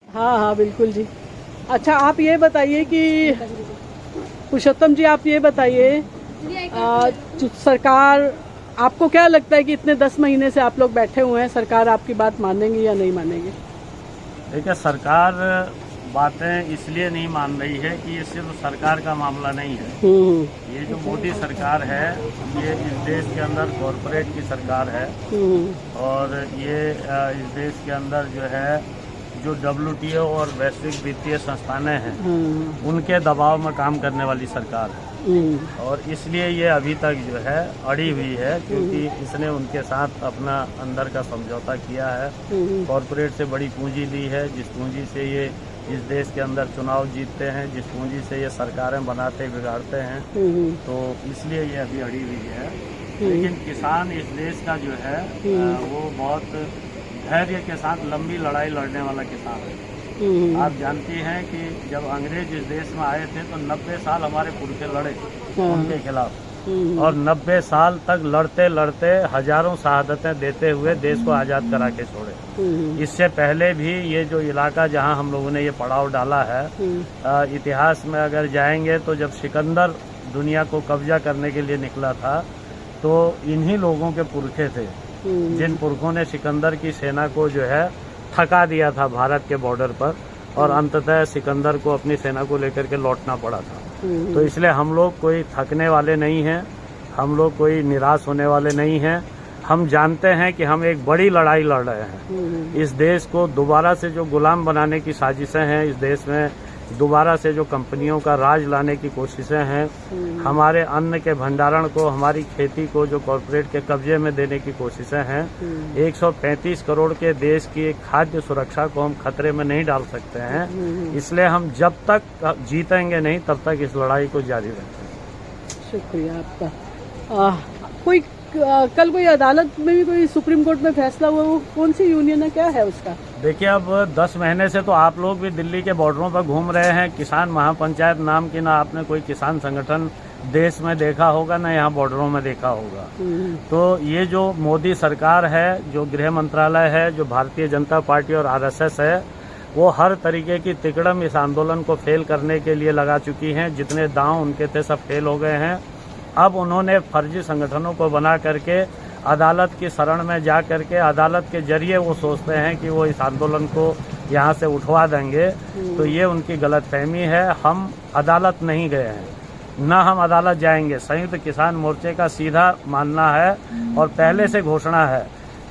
हाँ हाँ बिल्कुल जी। अच्छा आप ये बताइए कि पुरुषोत्तम जी, आप ये बताइए जो सरकार, आपको क्या लगता है कि इतने 10 महीने से आप लोग बैठे हुए हैं, सरकार आपकी बात मानेंगी या नहीं मानेगी? देखिए, सरकार बातें इसलिए नहीं मान रही है कि ये सिर्फ सरकार का मामला नहीं है। ये जो मोदी सरकार है, ये इस देश के अंदर कॉरपोरेट की सरकार है और ये इस देश के अंदर जो है जो WTO और वैश्विक वित्तीय संस्थानें हैं उनके दबाव में काम करने वाली सरकार है। और इसलिए ये अभी तक जो है अड़ी हुई है, क्योंकि इसने उनके साथ अपना अंदर का समझौता किया है। कॉरपोरेट से बड़ी पूंजी ली है, जिस पूंजी से ये इस देश के अंदर चुनाव जीतते हैं, जिस पूंजी से ये सरकारें बनाते बिगाड़ते हैं, तो इसलिए ये अभी अड़ी हुई है। लेकिन किसान इस देश का जो है वो बहुत धैर्य के साथ लंबी लड़ाई लड़ने वाला किसान है। आप जानती हैं कि जब अंग्रेज इस देश में आए थे तो 90 साल हमारे पुरखे लड़े उनके खिलाफ, और 90 साल तक लड़ते लड़ते हजारों शहादतें देते हुए देश को आज़ाद करा के छोड़े। इससे पहले भी ये जो इलाका जहां हम लोगों ने ये पड़ाव डाला है, इतिहास में अगर जाएंगे तो जब सिकंदर दुनिया को कब्जा करने के लिए निकला था तो इन्हीं लोगों के पुरखे थे जिन पुरखों ने सिकंदर की सेना को जो है थका दिया था भारत के बॉर्डर पर, और अंततः सिकंदर को अपनी सेना को लेकर के लौटना पड़ा था। तो इसलिए हम लोग कोई थकने वाले नहीं हैं, हम लोग कोई निराश होने वाले नहीं हैं। हम जानते हैं कि हम एक बड़ी लड़ाई लड़ रहे हैं। इस देश को दोबारा से जो गुलाम बनाने की साजिशें हैं, इस देश में दोबारा से जो कंपनियों का राज लाने की कोशिशें हैं, हमारे अन्न के भंडारण को, हमारी खेती को जो कॉरपोरेट के कब्जे में देने की कोशिशें हैं, 135 करोड़ के देश की खाद्य सुरक्षा को हम खतरे में नहीं डाल सकते हैं। इसलिए हम जब तक जीतेंगे नहीं तब तक इस लड़ाई को जारी रखेंगे। शुक्रिया आपका। कल कोई अदालत में भी कोई सुप्रीम कोर्ट में फैसला हुआ, वो कौन सी यूनियन है, क्या है उसका? देखिए, अब 10 महीने से तो आप लोग भी दिल्ली के बॉर्डरों पर घूम रहे हैं। किसान महापंचायत नाम की ना आपने कोई किसान संगठन देश में देखा होगा, ना यहाँ बॉर्डरों में देखा होगा। तो ये जो मोदी सरकार है, जो गृह मंत्रालय है, जो भारतीय जनता पार्टी और RSS है, वो हर तरीके की तिकड़म इस आंदोलन को फेल करने के लिए लगा चुकी हैं। जितने दांव उनके थे सब फेल हो गए हैं। अब उन्होंने फर्जी संगठनों को बना करके अदालत की शरण में जा करके अदालत के जरिए वो सोचते हैं कि वो इस आंदोलन को यहाँ से उठवा देंगे। तो ये उनकी गलतफहमी है। हम अदालत नहीं गए हैं, न हम अदालत जाएंगे। संयुक्त किसान मोर्चे का सीधा मानना है और पहले से घोषणा है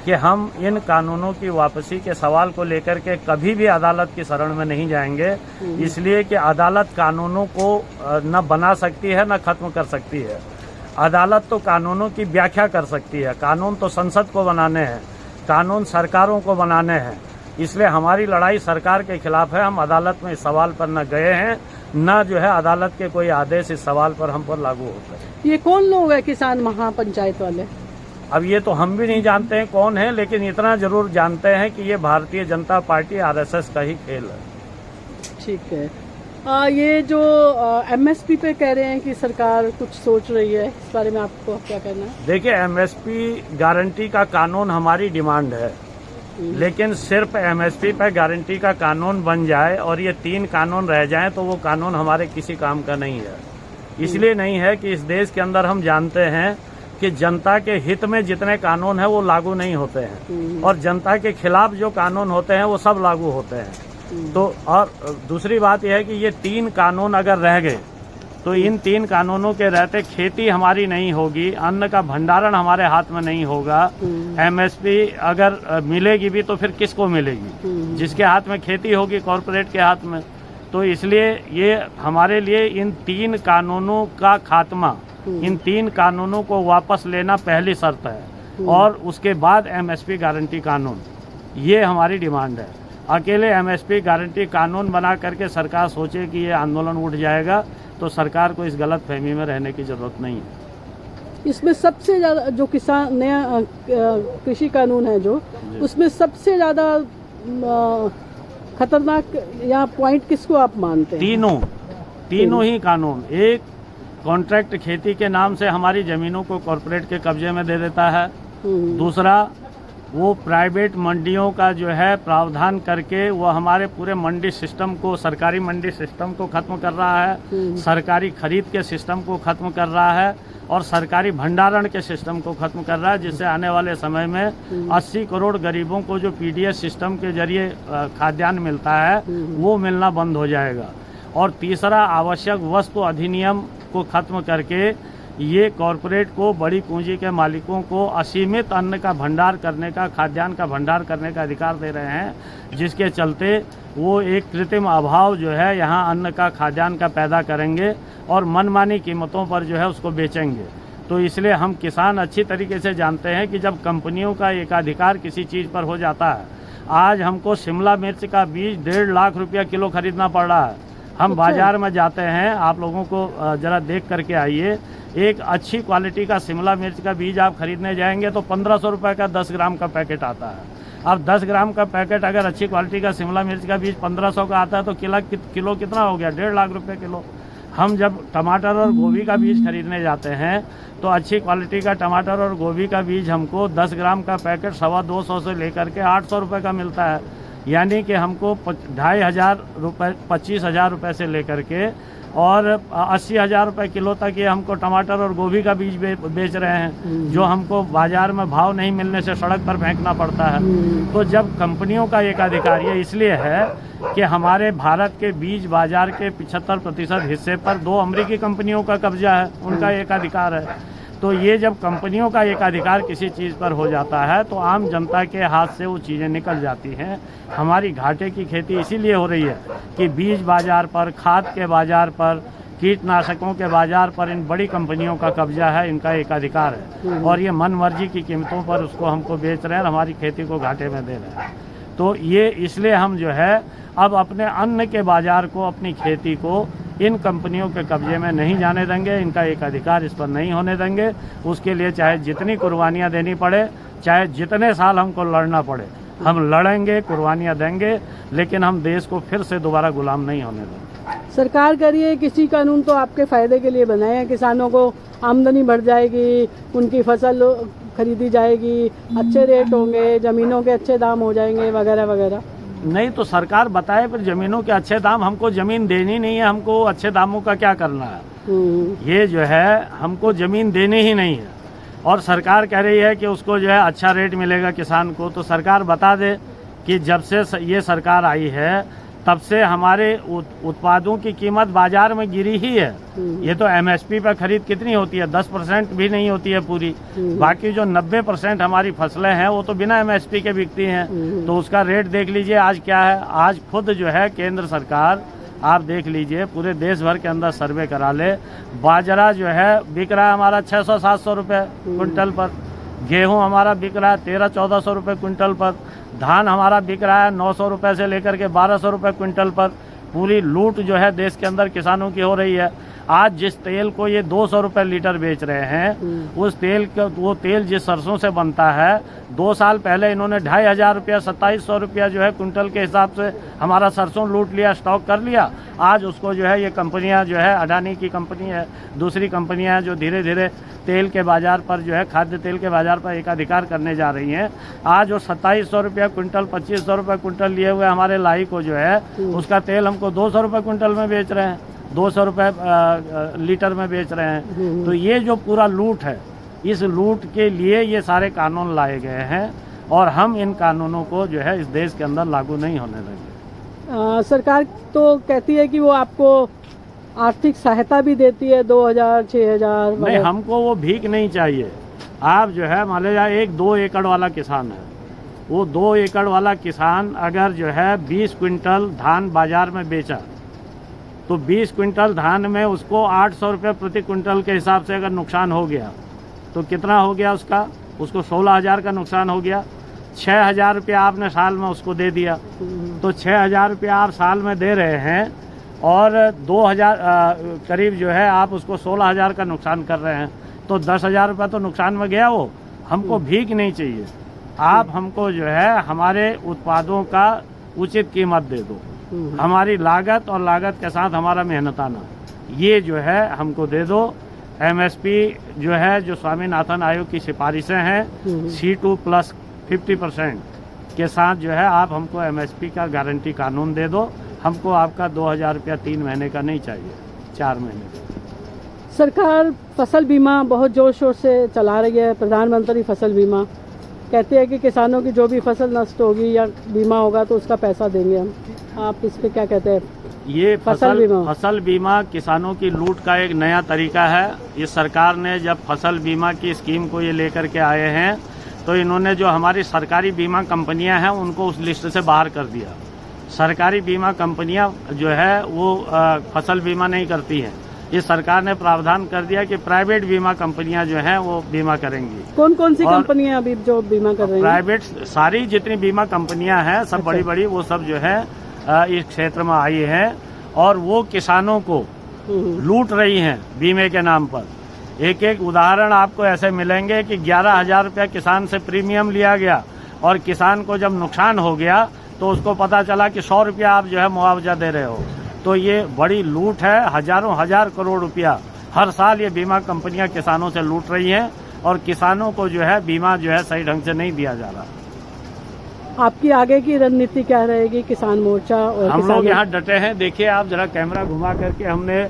कि हम इन कानूनों की वापसी के सवाल को लेकर के कभी भी अदालत की शरण में नहीं जाएंगे, इसलिए कि अदालत कानूनों को न बना सकती है न खत्म कर सकती है। अदालत तो कानूनों की व्याख्या कर सकती है, कानून तो संसद को बनाने हैं, कानून सरकारों को बनाने हैं। इसलिए हमारी लड़ाई सरकार के खिलाफ है। हम अदालत में इस सवाल पर न गए हैं, न जो है अदालत के कोई आदेश इस सवाल पर हम पर लागू होते हैं। ये कौन लोग हैं किसान महापंचायत वाले? अब ये तो हम भी नहीं जानते हैं कौन है, लेकिन इतना जरूर जानते हैं कि ये भारतीय जनता पार्टी RSS का ही खेल है। ठीक है। ये जो MSP पे कह रहे हैं कि सरकार कुछ सोच रही है, इस बारे में आपको क्या कहना है? देखिए, MSP गारंटी का कानून हमारी डिमांड है, लेकिन सिर्फ MSP पे गारंटी का कानून बन जाए और ये 3 कानून रह जाएं तो वो कानून हमारे किसी काम का नहीं है। इसलिए नहीं है कि इस देश के अंदर हम जानते हैं कि जनता के हित में जितने कानून हैं वो लागू नहीं होते हैं, और जनता के खिलाफ जो कानून होते हैं वो सब लागू होते हैं। तो और दूसरी बात यह है कि ये 3 कानून अगर रह गए तो इन 3 कानूनों के रहते खेती हमारी नहीं होगी, अन्न का भंडारण हमारे हाथ में नहीं होगा। MSP अगर मिलेगी भी तो फिर किसको मिलेगी? जिसके हाथ में खेती होगी, कॉरपोरेट के हाथ में। तो इसलिए ये हमारे लिए इन 3 कानूनों का खात्मा, इन 3 कानूनों को वापस लेना पहली शर्त है, और उसके बाद MSP गारंटी कानून, ये हमारी डिमांड है। अकेले MSP गारंटी कानून बना करके सरकार सोचे कि ये आंदोलन उठ जाएगा तो सरकार को इस गलत फहमी में रहने की जरूरत नहीं है। इसमें सबसे ज्यादा जो किसान नया कृषि कानून है जो, उसमें सबसे ज्यादा खतरनाक या पॉइंट किसको आप मानते हैं? तीनों ही कानून। एक, कॉन्ट्रैक्ट खेती के नाम से हमारी जमीनों को कॉरपोरेट के कब्जे में दे देता है। दूसरा, वो प्राइवेट मंडियों का जो है प्रावधान करके वो हमारे पूरे मंडी सिस्टम को, सरकारी मंडी सिस्टम को खत्म कर रहा है, सरकारी खरीद के सिस्टम को खत्म कर रहा है और सरकारी भंडारण के सिस्टम को खत्म कर रहा है, जिससे आने वाले समय में 80 करोड़ गरीबों को जो पीडीएस सिस्टम के जरिए खाद्यान्न मिलता है वो मिलना बंद हो जाएगा। और तीसरा, आवश्यक वस्तु अधिनियम को खत्म करके ये कॉरपोरेट को, बड़ी पूंजी के मालिकों को असीमित अन्न का भंडार करने का, खाद्यान्न का भंडार करने का अधिकार दे रहे हैं, जिसके चलते वो एक कृत्रिम अभाव जो है यहाँ अन्न का, खाद्यान्न का पैदा करेंगे और मनमानी कीमतों पर जो है उसको बेचेंगे। तो इसलिए हम किसान अच्छी तरीके से जानते हैं कि जब कंपनियों का एकाधिकार किसी चीज़ पर हो जाता है, आज हमको शिमला मिर्च का बीज 1.5 लाख रुपया किलो खरीदना पड़ रहा है। हम बाजार में जाते हैं, आप लोगों को ज़रा देख करके आइए, एक अच्छी क्वालिटी का शिमला मिर्च का बीज आप खरीदने जाएंगे तो 1500 रुपये का 10 ग्राम का पैकेट आता है। अब 10 ग्राम का पैकेट अगर अच्छी क्वालिटी का शिमला मिर्च का बीज 1500 का आता है तो किलो कितना हो गया? 1.5 लाख रुपये किलो। हम जब टमाटर और गोभी का बीज खरीदने जाते हैं तो अच्छी क्वालिटी का टमाटर और गोभी का बीज हमको 10 ग्राम का पैकेट 250 से लेकर के 800 रुपये का मिलता है। यानी कि हमको 2500 रुपये, 25,000 रुपये से लेकर के और 80,000 रुपये किलो तक ये हमको टमाटर और गोभी का बीज बेच रहे हैं, जो हमको बाजार में भाव नहीं मिलने से सड़क पर फेंकना पड़ता है। तो जब कंपनियों का एकाधिकार ये इसलिए है कि हमारे भारत के बीज बाजार के 75% हिस्से पर 2 अमेरिकी कंपनियों का कब्जा है, उनका एकाधिकार है। तो ये जब कंपनियों का एकाधिकार किसी चीज़ पर हो जाता है तो आम जनता के हाथ से वो चीज़ें निकल जाती हैं। हमारी घाटे की खेती इसीलिए हो रही है कि बीज बाजार पर, खाद के बाजार पर, कीटनाशकों के बाजार पर इन बड़ी कंपनियों का कब्जा है, इनका एकाधिकार है और ये मन मर्जी की कीमतों पर उसको हमको बेच रहे हैं और हमारी खेती को घाटे में दे रहे हैं। तो ये इसलिए हम जो है अब अपने अन्न के बाजार को, अपनी खेती को इन कंपनियों के कब्जे में नहीं जाने देंगे, इनका एक अधिकार इस पर नहीं होने देंगे। उसके लिए चाहे जितनी कुर्बानियाँ देनी पड़े, चाहे जितने साल हमको लड़ना पड़े, हम लड़ेंगे, कुर्बानियाँ देंगे, लेकिन हम देश को फिर से दोबारा गुलाम नहीं होने देंगे। सरकार कह रही है किसी कानून तो आपके फायदे के लिए बनाए हैं, किसानों को आमदनी बढ़ जाएगी, उनकी फसल खरीदी जाएगी, अच्छे रेट होंगे, ज़मीनों के अच्छे दाम हो जाएंगे वगैरह वगैरह। नहीं तो सरकार बताए, पर ज़मीनों के अच्छे दाम, हमको ज़मीन देनी नहीं है, हमको अच्छे दामों का क्या करना है। ये जो है हमको ज़मीन देनी ही नहीं है और सरकार कह रही है कि उसको जो है अच्छा रेट मिलेगा किसान को। तो सरकार बता दे कि जब से ये सरकार आई है तब से हमारे उत्पादों की कीमत बाजार में गिरी ही है। ये तो एमएसपी पर खरीद कितनी होती है? 10% भी नहीं होती है पूरी। बाकी जो 90% हमारी फसलें हैं वो तो बिना एमएसपी के बिकती हैं। तो उसका रेट देख लीजिए आज क्या है। आज खुद जो है केंद्र सरकार, आप देख लीजिए, पूरे देश भर के अंदर सर्वे करा ले, बाजरा जो है बिक रहा है हमारा 600-700 रुपये क्विंटल पर, गेहूँ हमारा बिक रहा है 1300-1400 रुपये क्विंटल पर, धान हमारा बिक रहा है 900 रुपये से लेकर के 1200 रुपये क्विंटल पर। पूरी लूट जो है देश के अंदर किसानों की हो रही है। आज जिस तेल को ये 200 रुपये लीटर बेच रहे हैं, उस तेल का, वो तेल जिस सरसों से बनता है, 2 साल पहले इन्होंने 2500 रुपया, 2700 रुपया जो है क्विंटल के हिसाब से हमारा सरसों लूट लिया, स्टॉक कर लिया। आज उसको जो है ये कंपनियां जो है, अडानी की कंपनी है, दूसरी कंपनियां हैं जो धीरे धीरे तेल के बाजार पर जो है, खाद्य तेल के बाजार पर एकाधिकार करने जा रही हैं। आज वो 2700 रुपया क्विंटल, 2500 रुपये क्विंटल लिए हुए हमारे लाई को जो है, उसका तेल हमको 200 रुपये क्विंटल में बेच रहे हैं, 200 रुपये लीटर में बेच रहे हैं। तो ये जो पूरा लूट है, इस लूट के लिए ये सारे कानून लाए गए हैं और हम इन कानूनों को जो है इस देश के अंदर लागू नहीं होने देंगे। सरकार तो कहती है कि वो आपको आर्थिक सहायता भी देती है, 2000, 6000। नहीं, हमको वो भीख नहीं चाहिए। आप जो है मान लीजिए 1-2 एकड़ वाला किसान है, वो 2 एकड़ वाला किसान अगर जो है 20 क्विंटल धान बाजार में बेचा तो 20 क्विंटल धान में उसको 800 रुपये प्रति क्विंटल के हिसाब से अगर नुकसान हो गया तो कितना हो गया उसको 16,000 का नुकसान हो गया। 6,000 रुपया आपने साल में उसको दे दिया, तो 6,000 रुपया आप साल में दे रहे हैं और 2,000 करीब जो है आप उसको 16,000 का नुकसान कर रहे हैं, तो 10,000 रुपया तो नुकसान में गया। वो हमको भीख नहीं चाहिए, आप हमको जो है हमारे उत्पादों का उचित कीमत दे दो, हमारी लागत और लागत के साथ हमारा मेहनताना, ये जो है हमको दे दो। एमएसपी जो है, जो स्वामीनाथन आयोग की सिफारिशें हैं, C2+ 50% के साथ जो है आप हमको MSP का गारंटी कानून दे दो, हमको आपका 2000 रुपया 3 महीने का नहीं चाहिए, 4 महीने का। सरकार फसल बीमा बहुत जोर शोर से चला रही है, प्रधानमंत्री फसल बीमा कहते हैं कि किसानों की जो भी फसल नष्ट होगी या बीमा होगा तो उसका पैसा देंगे हम। आप इस पे क्या कहते हैं? ये फसल बीमा किसानों की लूट का एक नया तरीका है। इस सरकार ने जब फसल बीमा की स्कीम को ये लेकर के आए हैं तो इन्होंने जो हमारी सरकारी बीमा कंपनियां हैं उनको उस लिस्ट से बाहर कर दिया। सरकारी बीमा कंपनियां जो है वो फसल बीमा नहीं करती हैं। इस सरकार ने प्रावधान कर दिया कि प्राइवेट बीमा कंपनियां जो हैं वो बीमा करेंगी। कौन कौन सी कंपनियां अभी जो बीमा कर रही हैं? प्राइवेट सारी जितनी बीमा कंपनियां हैं सब बड़ी बड़ी वो सब जो है इस क्षेत्र में आई हैं और वो किसानों को लूट रही हैं बीमे के नाम पर। एक एक उदाहरण आपको ऐसे मिलेंगे कि 11,000 रुपया किसान से प्रीमियम लिया गया और किसान को जब नुकसान हो गया तो उसको पता चला कि 100 रुपया आप जो है मुआवजा दे रहे हो। तो ये बड़ी लूट है। हजारों हजार करोड़ रुपया हर साल ये बीमा कंपनियां किसानों से लूट रही हैं और किसानों को जो है बीमा जो है सही ढंग से नहीं दिया जा रहा। आपकी आगे की रणनीति क्या रहेगी किसान मोर्चा और हम लोग यहाँ डटे हैं। देखिए आप जरा कैमरा घुमा करके हमने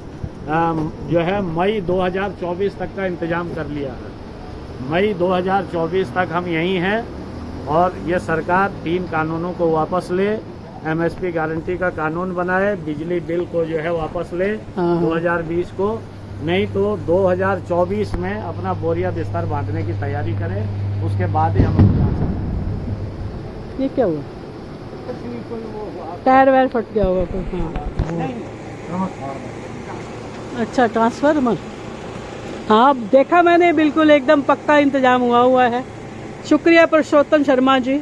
जो है मई 2024 तक का इंतजाम कर लिया है। मई 2024 तक हम यहीं हैं और ये सरकार 3 कानूनों को वापस ले, MSP गारंटी का कानून बनाए, बिजली बिल को जो है वापस ले 2020 को, नहीं तो 2024 में अपना बोरिया बिस्तर बांटने की तैयारी करें, उसके बाद ही हम लोग। ये क्या हुआ? टायर वायर फट गया होगा कोई? हाँ अच्छा ट्रांसफार्मर। हाँ देखा मैंने, बिल्कुल एकदम पक्का इंतजाम हुआ है। शुक्रिया पुरुषोत्तम शर्मा जी।